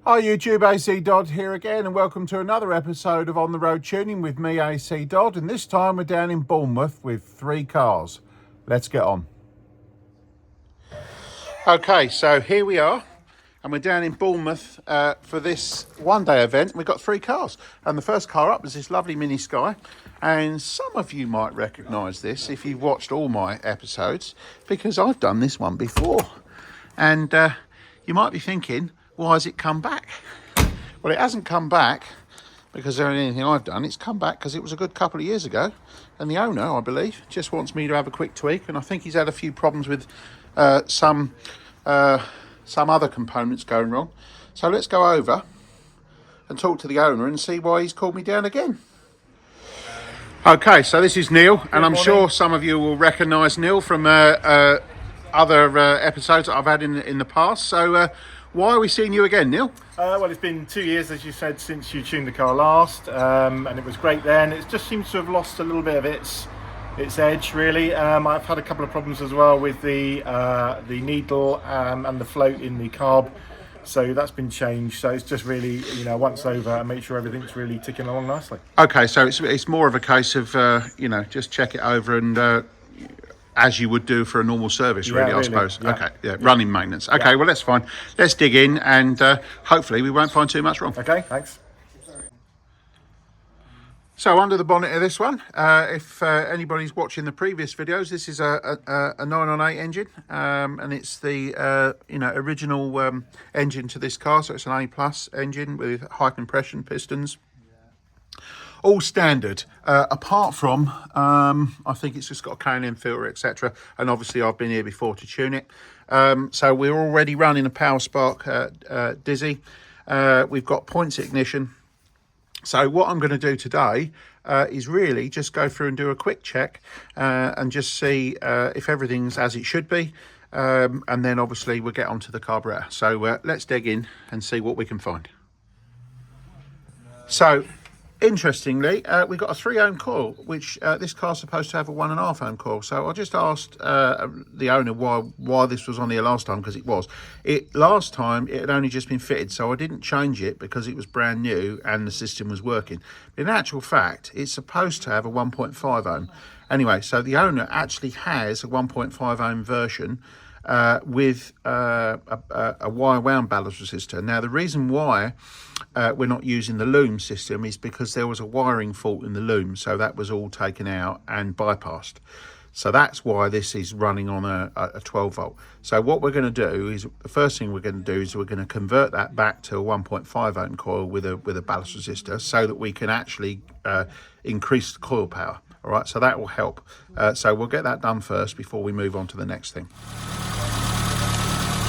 Hi YouTube, ACDodd here again, and welcome to another episode of On the Road Tuning with me, ACDodd, and this time we're down in Bournemouth with 3 cars. Let's get on. Okay, so here we are, and we're down in Bournemouth for this one-day event. We've got 3 cars, and the first car up is this lovely Mini Sky, and some of you might recognise this if you've watched all my episodes, because I've done this one before, and you might be thinking, why has it come back? Well, it hasn't come back because of anything I've done. It's come back because it was a good couple of years ago, and the owner, I believe, just wants me to have a quick tweak, and I think he's had a few problems with some other components going wrong. So let's go over and talk to the owner and see why he's called me down again. Okay, so this is Neil, and I'm sure some of you will recognise Neil from other episodes that I've had in the past. So why are we seeing you again, Neil? Well, it's been 2 years, as you said, since you tuned the car last, and it was great then. It just seems to have lost a little bit of its edge, really. I've had a couple of problems as well with the needle and the float in the carb, so that's been changed. So it's just really, once over and make sure everything's really ticking along nicely. Okay, so it's more of a case of just check it over and as you would do for a normal service, really, I suppose. Yeah. Okay, yeah, running maintenance. Okay, well, that's fine. Let's dig in, and hopefully we won't find too much wrong. Okay, thanks. So under the bonnet of this one, if anybody's watching the previous videos, this is a 998 engine, and it's the original engine to this car. So it's an A+ engine with high compression pistons. All standard, apart from, I think it's just got a K&M filter, etc. And obviously I've been here before to tune it. So we're already running a Power Spark Dizzy. We've got points ignition. So what I'm going to do today is really just go through and do a quick check and just see if everything's as it should be. And then obviously we'll get onto the carburetor. So let's dig in and see what we can find. So, interestingly, we've got a 3 ohm coil, which this car's supposed to have a 1.5 ohm coil. So I just asked the owner why this was on here last time, because it was. Last time it had only just been fitted, so I didn't change it because it was brand new and the system was working. But in actual fact, it's supposed to have a 1.5 ohm. Anyway, so the owner actually has a 1.5 ohm version with a wire wound ballast resistor. Now, the reason why we're not using the loom system is because there was a wiring fault in the loom, so that was all taken out and bypassed. So that's why this is running on a 12 volt. So what we're going to do is, the first thing we're going to do is we're going to convert that back to a 1.5 ohm coil with a ballast resistor, so that we can actually increase the coil power. All right, so that will help. So we'll get that done first before we move on to the next thing.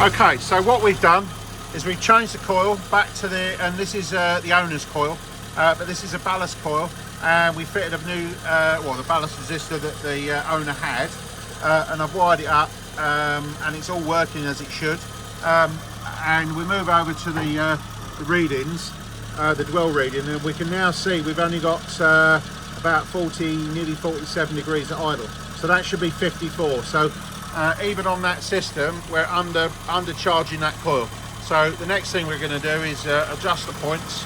Okay, so what we've done is we've changed the coil back to and this is the owner's coil, but this is a ballast coil, and we fitted a new, the ballast resistor that the owner had, and I've wired it up, and it's all working as it should. And we move over to the readings, the dwell reading, and we can now see we've only got about 40, nearly 47 degrees at idle, so that should be 54. So even on that system, we're undercharging that coil. So the next thing we're going to do is adjust the points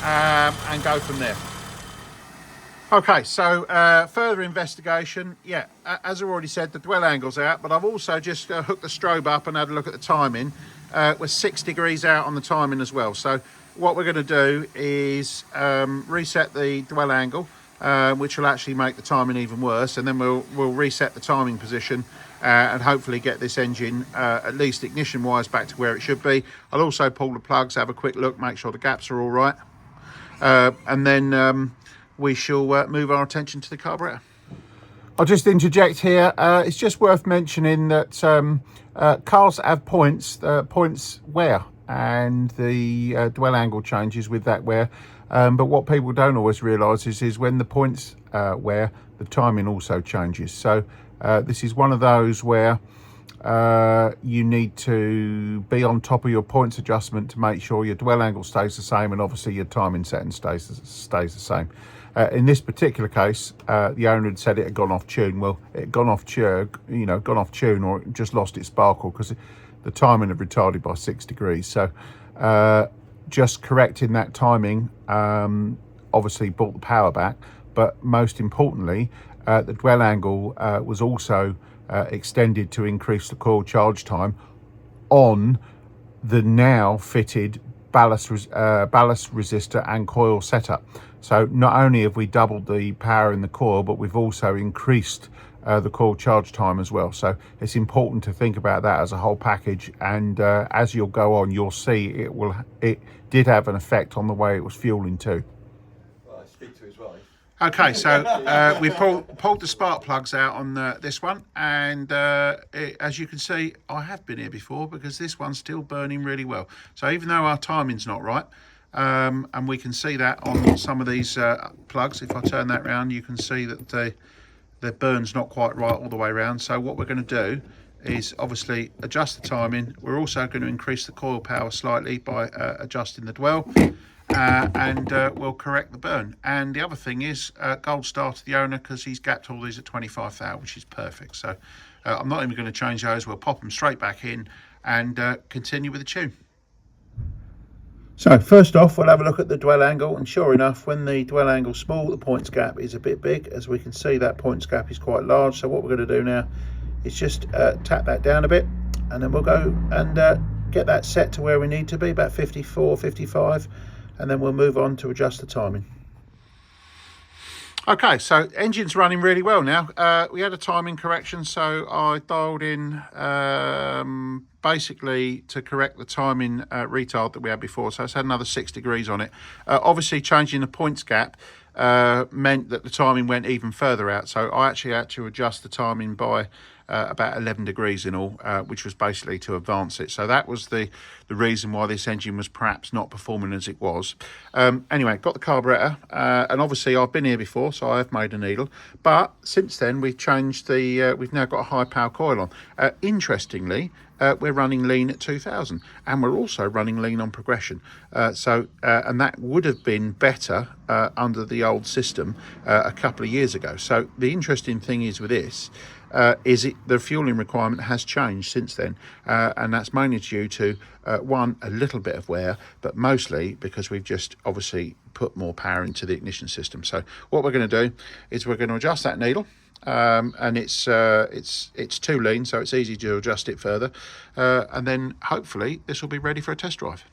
and go from there. Okay, so further investigation. Yeah, as I already said, the dwell angle's out, but I've also just hooked the strobe up and had a look at the timing. We're 6 degrees out on the timing as well. So what we're going to do is reset the dwell angle, which will actually make the timing even worse, and then we'll reset the timing position and hopefully get this engine at least ignition wise back to where it should be. I'll also pull the plugs, have a quick look, make sure the gaps are all right, and then we shall move our attention to the carburetor. I'll just interject here. It's just worth mentioning that cars that have points wear, and the dwell angle changes with that wear. But what people don't always realise is when the points wear, the timing also changes. So this is one of those where you need to be on top of your points adjustment to make sure your dwell angle stays the same, and obviously your timing setting stays the same. In this particular case, the owner had said it had gone off tune. Well, it had gone off tune, or it just lost its sparkle because the timing had retarded by 6 degrees. So just correcting that timing obviously brought the power back, but most importantly, the dwell angle was also extended to increase the coil charge time on the now fitted ballast resistor and coil setup. So not only have we doubled the power in the coil, but we've also increased the coil charge time as well. So it's important to think about that as a whole package, and as you'll go on, you'll see it did have an effect on the way it was fueling too. Well, I speak to his wife. Okay, so we pulled the spark plugs out on this one, and as you can see, I have been here before because this one's still burning really well. So even though our timing's not right, and we can see that on some of these plugs, if I turn that round, you can see that the burn's not quite right all the way around. So what we're going to do is obviously adjust the timing. We're also going to increase the coil power slightly by adjusting the dwell. And we'll correct the burn. And the other thing is gold star to the owner, because he's gapped all these at 25 thou, which is perfect. So I'm not even going to change those. We'll pop them straight back in and continue with the tune. So first off, we'll have a look at the dwell angle, and sure enough, when the dwell angle's small, the points gap is a bit big. As we can see, that points gap is quite large. So what we're going to do now is just tap that down a bit, and then we'll go and get that set to where we need to be, about 54, 55. And then we'll move on to adjust the timing. Okay, so engine's running really well now. We had a timing correction, so I dialed in basically to correct the timing retard that we had before. So it's had another 6 degrees on it. Obviously changing the points gap meant that the timing went even further out. So I actually had to adjust the timing by about 11 degrees in all, which was basically to advance it. So that was the reason why this engine was perhaps not performing as it was. Anyway, got the carburetor, and obviously I've been here before, so I have made a needle. But since then, we've changed the, we've now got a high power coil on. Interestingly, we're running lean at 2000, and we're also running lean on progression. And that would have been better under the old system a couple of years ago. So the interesting thing is with this, the fueling requirement has changed since then, and that's mainly due to one, a little bit of wear, but mostly because we've just obviously put more power into the ignition system. So what we're going to do is we're going to adjust that needle, and it's too lean, so it's easy to adjust it further, and then hopefully this will be ready for a test drive.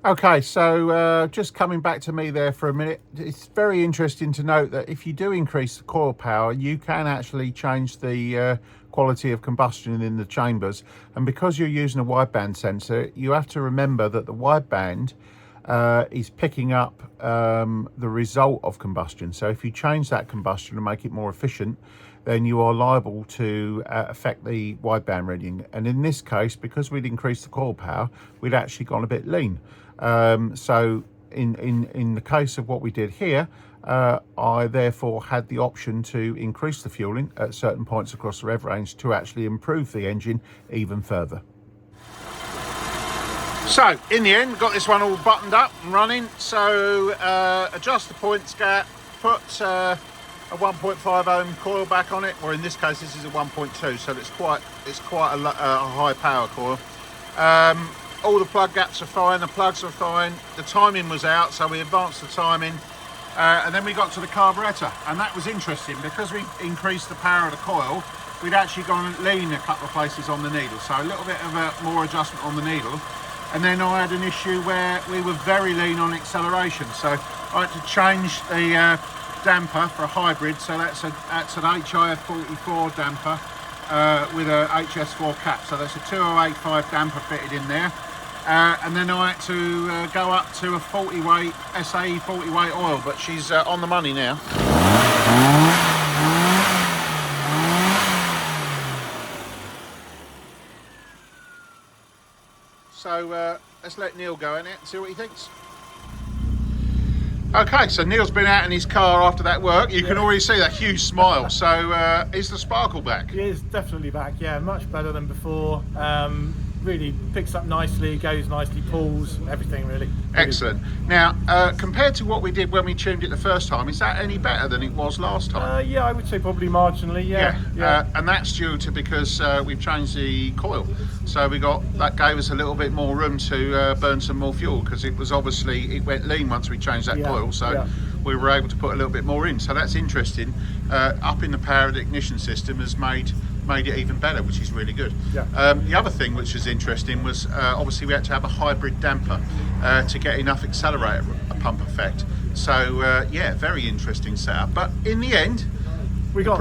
Okay, so just coming back to me there for a minute, it's very interesting to note that if you do increase the coil power, you can actually change the quality of combustion in the chambers. And because you're using a wideband sensor, you have to remember that the wideband is picking up the result of combustion. So if you change that combustion and make it more efficient, then you are liable to affect the wideband reading. And in this case, because we'd increased the coil power, we'd actually gone a bit lean. So in the case of what we did here, I therefore had the option to increase the fueling at certain points across the rev range to actually improve the engine even further. So in the end, got this one all buttoned up and running. So adjust the points gap, put a 1.5 ohm coil back on it, or in this case this is a 1.2, so it's quite a high power coil. All the plug gaps are fine, the plugs are fine, the timing was out, so we advanced the timing, and then we got to the carburetor, and that was interesting because we increased the power of the coil. We'd actually gone lean a couple of places on the needle, so a little bit of a more adjustment on the needle. And then I had an issue where we were very lean on acceleration, so I had to change the damper for a hybrid, so that's an HIF44 damper with a HS4 cap, so that's a 2085 damper fitted in there. And then I had to go up to a 40 weight, SAE 40 weight oil, but she's on the money now. So let's let Neil go in it and see what he thinks. Okay, so Neil's been out in his car after that work. You can already see that huge smile. So is the sparkle back? It is definitely back, yeah, much better than before. really picks up nicely, goes nicely, pulls, everything really. Excellent. Now, compared to what we did when we tuned it the first time, is that any better than it was last time? Yeah, I would say probably marginally. Yeah. And that's due to because we've changed the coil, so that gave us a little bit more room to burn some more fuel, because it was obviously, it went lean once we changed that coil, so we were able to put a little bit more in. So that's interesting. Upping the power of the ignition system has made it even better, which is really good. The other thing which was interesting was obviously we had to have a hybrid damper to get enough accelerator pump effect. So yeah, very interesting setup. But in the end, we got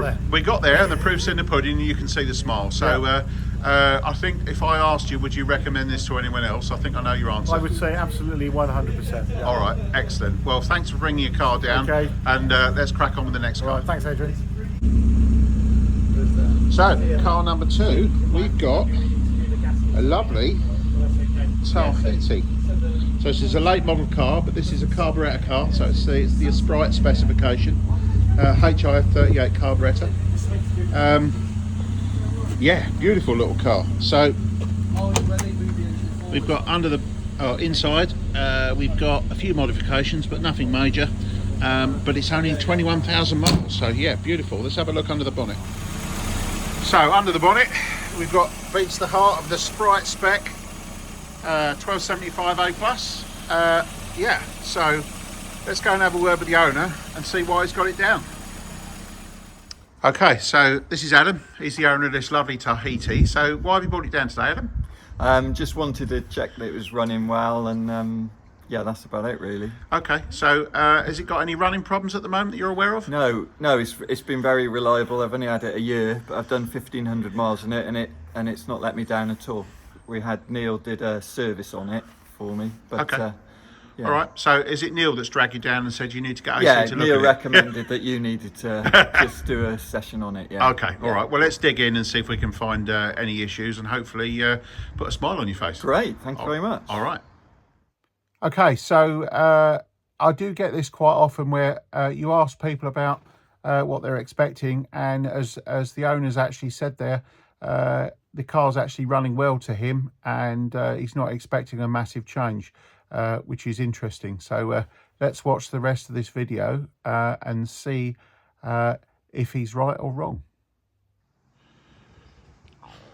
there, and the proof's in the pudding, and you can see the smile. So I think if I asked you, would you recommend this to anyone else? I think I know your answer. I would say absolutely 100%. Yeah. All right, excellent. Well, thanks for bringing your car down. Okay. And let's crack on with the next car. All right, thanks, Adrian. So, car number 2, we've got a lovely Tahiti. So this is a late model car, but this is a carburetor car, so it's the Sprite specification, HIF 38 carburetor. Yeah, beautiful little car. So we've got inside, we've got a few modifications, but nothing major. But it's only 21,000 miles, so yeah, beautiful. Let's have a look under the bonnet. So under the bonnet, we've got, beats the heart of the Sprite spec, 1275 A+. Yeah, so let's go and have a word with the owner and see why he's got it down. Okay, so this is Adam. He's the owner of this lovely Tahiti. So why have you brought it down today, Adam? Just wanted to check that it was running well, and yeah, that's about it really. Okay, so has it got any running problems at the moment that you're aware of? No, it's been very reliable. I've only had it a year, but I've done 1,500 miles in it, and it's not let me down at all. Neil did a service on it for me, but okay. Yeah. All right, so is it Neil that's dragged you down and said you need to get AC to look Neil at it? recommended that you needed to just do a session on it. Yeah. Okay, all right. Well, let's dig in and see if we can find any issues, and hopefully put a smile on your face. Great, thank you very much. All right. Okay, so I do get this quite often where you ask people about what they're expecting, and as the owners actually said there, the car's actually running well to him, and he's not expecting a massive change, which is interesting. So let's watch the rest of this video and see if he's right or wrong.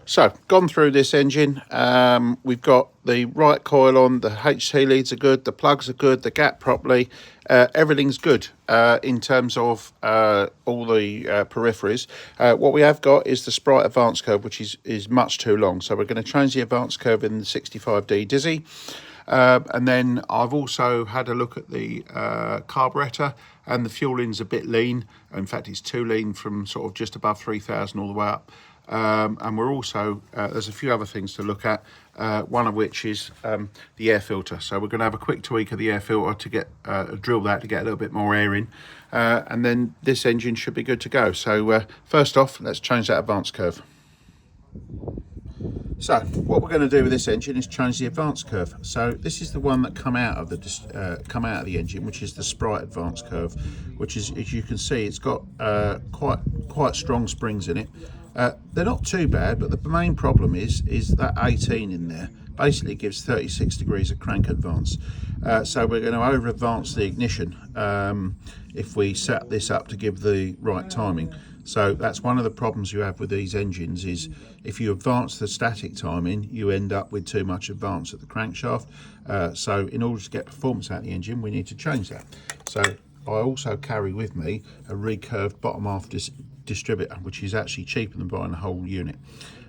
So, gone through this engine, we've got the right coil on, the HT leads are good, the plugs are good, the gap properly, everything's good in terms of all the peripheries. What we have got is the Sprite advance curve, which is much too long, so we're going to change the advance curve in the 65D Dizzy. And then I've also had a look at the carburetor, and the fueling's a bit lean. In fact, it's too lean from sort of just above 3,000 all the way up. And we're also, there's a few other things to look at, one of which is the air filter. So we're going to have a quick tweak of the air filter to get, drill that to get a little bit more air in. And then this engine should be good to go. So first off, let's change that advance curve. So what we're going to do with this engine is change the advance curve. So this is the one that come out of the engine, which is the Sprite advance curve, which is, as you can see, it's got quite strong springs in it. They're not too bad, but the main problem is that 18 in there basically gives 36 degrees of crank advance. So we're going to over advance the ignition if we set this up to give the right timing. So that's one of the problems you have with these engines, is if you advance the static timing, you end up with too much advance at the crankshaft. So in order to get performance out of the engine, we need to change that. So I also carry with me a recurved bottom half distributor, which is actually cheaper than buying the whole unit.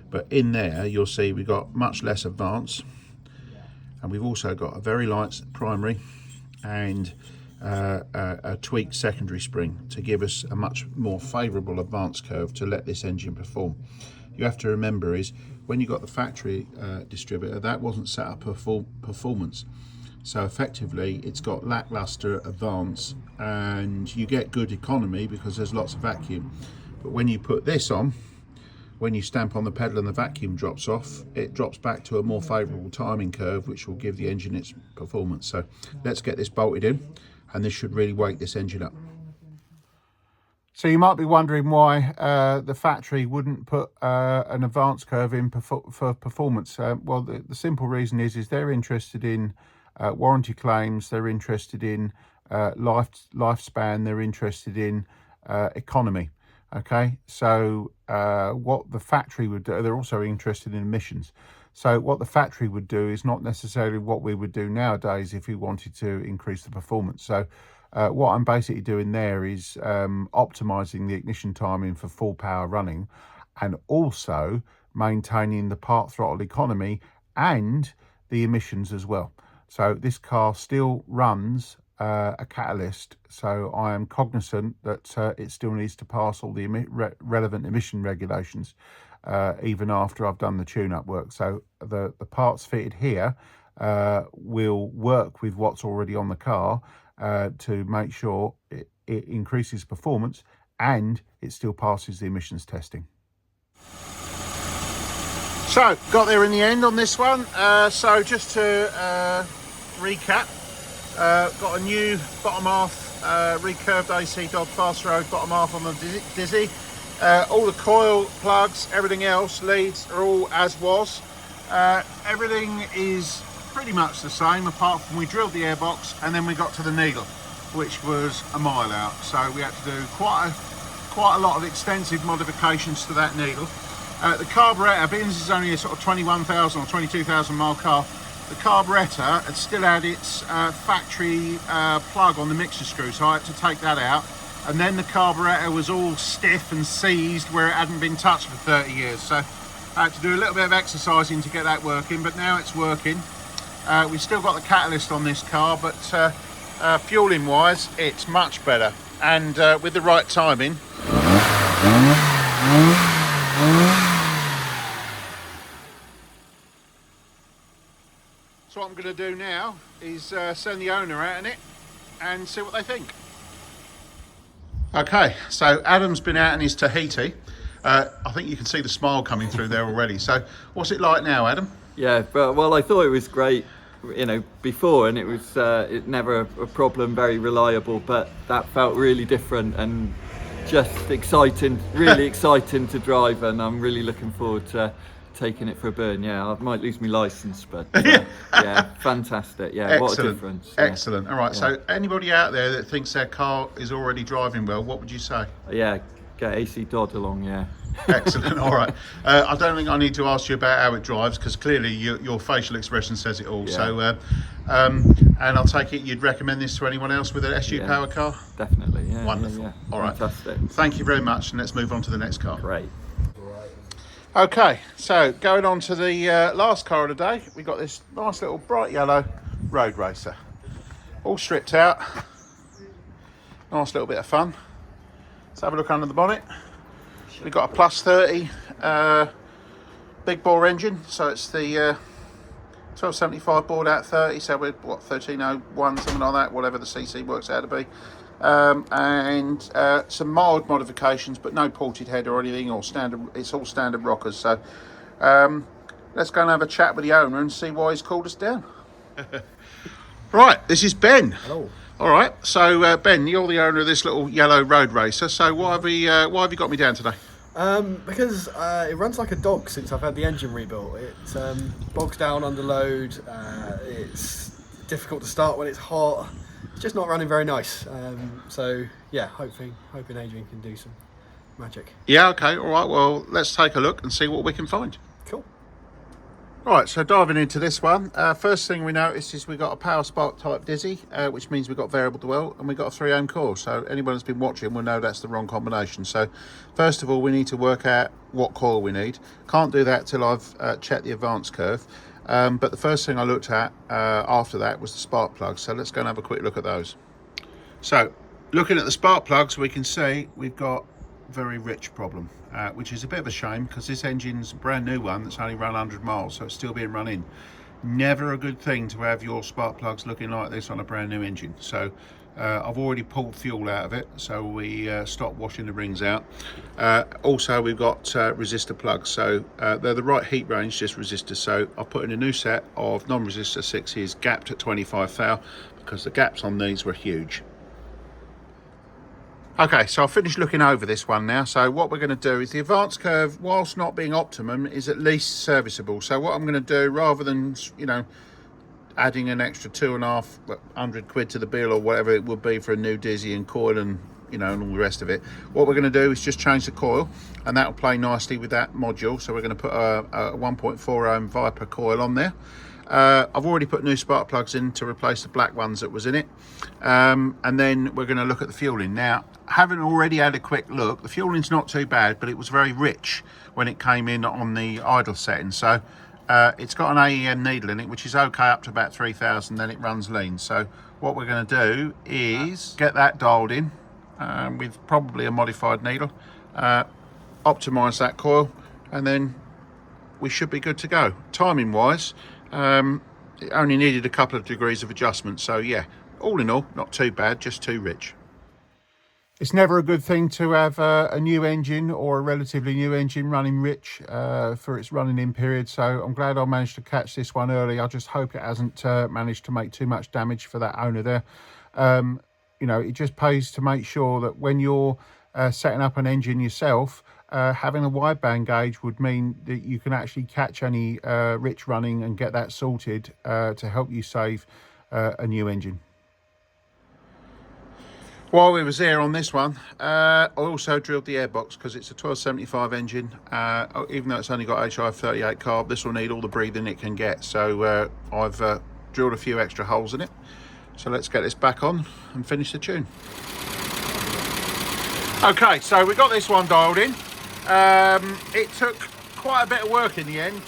But in there, you'll see we've got much less advance, and we've also got a very light primary and a tweaked secondary spring to give us a much more favourable advance curve to let this engine perform. You have to remember is when you got the factory distributor, that wasn't set up for performance. So effectively it's got lackluster advance, and you get good economy because there's lots of vacuum. But when you put this on, when you stamp on the pedal and the vacuum drops off, it drops back to a more favourable timing curve, which will give the engine its performance. So let's get this bolted in, and this should really wake this engine up. So you might be wondering why the factory wouldn't put an advance curve in for performance. Well, the simple reason is they're interested in warranty claims, they're interested in lifespan, they're interested in economy. Okay, so what the factory would do, they're also interested in emissions. So what the factory would do is not necessarily what we would do nowadays if we wanted to increase the performance. So what I'm basically doing there is optimizing the ignition timing for full power running, and also maintaining the part throttle economy and the emissions as well. So this car still runs a catalyst, so I am cognizant that it still needs to pass all the relevant emission regulations even after I've done the tune-up work. So the parts fitted here will work with what's already on the car to make sure it increases performance and it still passes the emissions testing. So got there in the end on this one. So just to recap, got a new bottom half recurved ACDodd fast road bottom half on the Dizzy. All the coil, plugs, everything else, leads are all as was. Everything is pretty much the same, apart from we drilled the airbox and then we got to the needle, which was a mile out. So we had to do quite a lot of extensive modifications to that needle. The carburetor, being this is only a sort of 21,000 or 22,000 mile car, the carburetor had still had its factory plug on the mixer screw, so I had to take that out. And then the carburetor was all stiff and seized where it hadn't been touched for 30 years. So I had to do a little bit of exercising to get that working, but now it's working. We've still got the catalyst on this car, but fueling wise, it's much better. And with the right timing. So what I'm going to do now is send the owner out in it and see what they think. Okay, so Adam's been out in his Tahiti. I think you can see the smile coming through there already. So what's it like now, Adam? Yeah, well, I thought it was great, before, and it was it never a problem, very reliable, but that felt really different and just exciting, really exciting to drive, and I'm really looking forward to taking it for a burn. Yeah, I might lose my license, but yeah, fantastic. Yeah, excellent. What a difference. Excellent. All right, yeah. So anybody out there that thinks their car is already driving well, what would you say? Yeah, get ACDodd along, yeah. Excellent. All right. I don't think I need to ask you about how it drives, because clearly your facial expression says it all. Yeah. So, and I'll take it you'd recommend this to anyone else with an SU power car? Definitely. Yeah. Wonderful. Yeah. All right. Fantastic. Thank you very much, and let's move on to the next car. Great. Okay, so going on to the last car of the day, we got this nice little bright yellow road racer, all stripped out. Nice little bit of fun. Let's have a look under the bonnet. We've got a plus 30 big bore engine, so it's the 1275 bored out 30, so we're 1301, something like that, whatever the CC works out to be. And some mild modifications, but no ported head or anything, or standard. It's all standard rockers. So let's go and have a chat with the owner and see why he's called us down. Right, this is Ben. Hello. All right, so Ben, you're the owner of this little yellow road racer. So why have you got me down today? Because it runs like a dog since I've had the engine rebuilt. It bogs down under load. It's difficult to start when it's hot. It's just not running very nice. So yeah, hoping Adrian can do some magic. Yeah. Okay. All right. Well, let's take a look and see what we can find. Cool. Right, so diving into this one, first thing we noticed is we got a power spark type Dizzy, which means we've got variable dwell, and we got a 3 ohm core. So anyone that's been watching will know that's the wrong combination. So first of all, we need to work out what coil we need. Can't do that till I've checked the advance curve. But the first thing I looked at after that was the spark plugs. So let's go and have a quick look at those. So looking at the spark plugs, we can see we've got a very rich problem. Which is a bit of a shame, because this engine's a brand new one that's only run 100 miles, so it's still being run in. Never a good thing to have your spark plugs looking like this on a brand new engine. So I've already pulled fuel out of it, so we stopped washing the rings out. Also, we've got resistor plugs, so they're the right heat range, just resistors. So I've put in a new set of non-resistor 6s gapped at 25 thou, because the gaps on these were huge. Okay, so I've finished looking over this one now. So what we're going to do is the advance curve, whilst not being optimum, is at least serviceable. So what I'm going to do, rather than, you know, adding an extra £250 to the bill or whatever it would be for a new Dizzy and coil and, you know, and all the rest of it, what we're going to do is just change the coil, and that will play nicely with that module. So we're going to put a 1.4 ohm Viper coil on there. I've already put new spark plugs in to replace the black ones that was in it, and then we're going to look at the fueling. Now, having already had a quick look, the fueling's not too bad, but it was very rich when it came in on the idle setting. So it's got an AEM needle in it, which is okay up to about 3000, then it runs lean. So what we're going to do is get that dialed in with probably a modified needle, optimize that coil, and then we should be good to go. Timing wise, it only needed a couple of degrees of adjustment. So yeah, all in all, not too bad, just too rich. It's never a good thing to have a new engine or a relatively new engine running rich for its running in period. So I'm glad I managed to catch this one early. I just hope it hasn't managed to make too much damage for that owner there. You know, it just pays to make sure that when you're setting up an engine yourself, having a wideband gauge would mean that you can actually catch any rich running and get that sorted to help you save a new engine. While we was there on this one, I also drilled the airbox because it's a 1275 engine. Even though it's only got HI38 carb, this will need all the breathing it can get. So I've drilled a few extra holes in it. So let's get this back on and finish the tune. Okay, so we got this one dialed in. It took quite a bit of work in the end.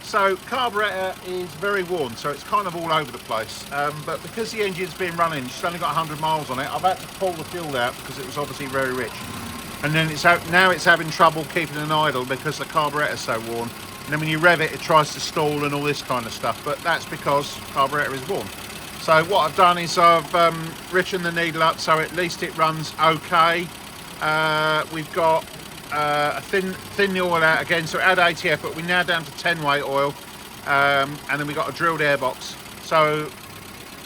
So carburetor is very worn, so it's kind of all over the place. But because the engine's been running, it's only got 100 miles on it, I've had to pull the fuel out because it was obviously very rich. And then now it's having trouble keeping an idle because the carburetor's so worn. And then when you rev it, it tries to stall and all this kind of stuff. But that's because carburetor is worn. So what I've done is I've richened the needle up so at least it runs okay. We've got a thin the oil out again, so it had ATF, but we're now down to 10 weight oil, and then we got a drilled airbox. So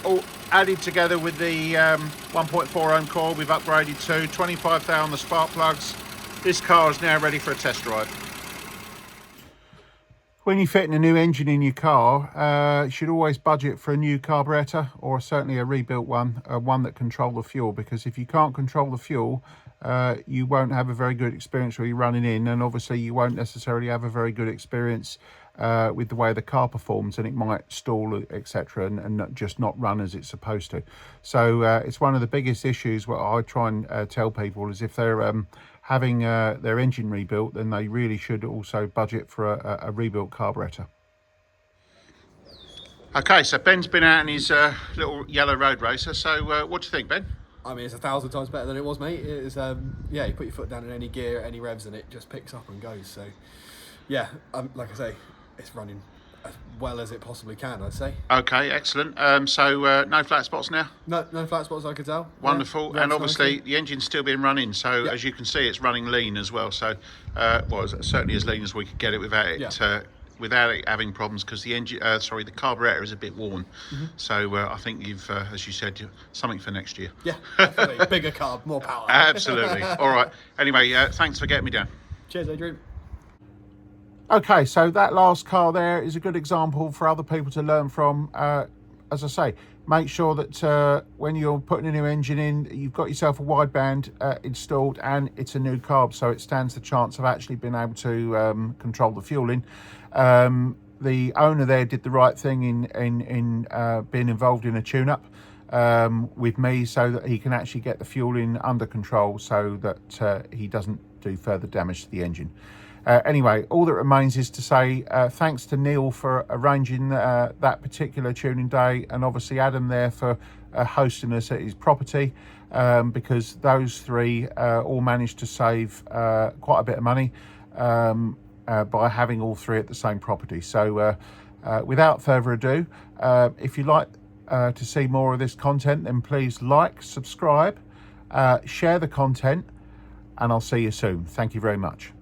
all added together with the 1.4 ohm coil, we've upgraded to 25 thou on the spark plugs. This car is now ready for a test drive. When you're fitting a new engine in your car, you should always budget for a new carburetor, or certainly a rebuilt one that control the fuel, because if you can't control the fuel, you won't have a very good experience when you're running in, and obviously you won't necessarily have a very good experience with the way the car performs, and it might stall, etc., and just not run as it's supposed to. So it's one of the biggest issues what I try and tell people is if they're having their engine rebuilt, then they really should also budget for a rebuilt carburetor. Okay, so Ben's been out in his little yellow road racer. So what do you think, Ben? I mean, it's 1,000 times better than it was, mate. It is, yeah, you put your foot down in any gear, any revs, and it just picks up and goes. So, yeah, like I say, it's running as well as it possibly can, I'd say. Okay, excellent. So no flat spots now? No flat spots, I could tell. Wonderful. Yeah, and obviously the engine's still being run in, so as you can see, it's running lean as well. So, well, certainly as lean as we could get it without it. Without it having problems, because the engine, the carburetor is a bit worn. So I think you've, as you said, something for next year. Yeah, definitely. Bigger carb, more power. Absolutely. All right. Anyway, thanks for getting me down. Cheers, Adrian. Okay, so that last car there is a good example for other people to learn from. As I say, make sure that when you're putting a new engine in, you've got yourself a wideband installed and it's a new carb, so it stands the chance of actually being able to control the fueling. The owner there did the right thing in being involved in a tune-up with me, so that he can actually get the fueling under control, so that he doesn't do further damage to the engine. Anyway, all that remains is to say thanks to Neil for arranging that particular tuning day, and obviously Adam there for hosting us at his property, because those three all managed to save quite a bit of money by having all three at the same property. So without further ado, if you'd like to see more of this content, then please like, subscribe, share the content, and I'll see you soon. Thank you very much.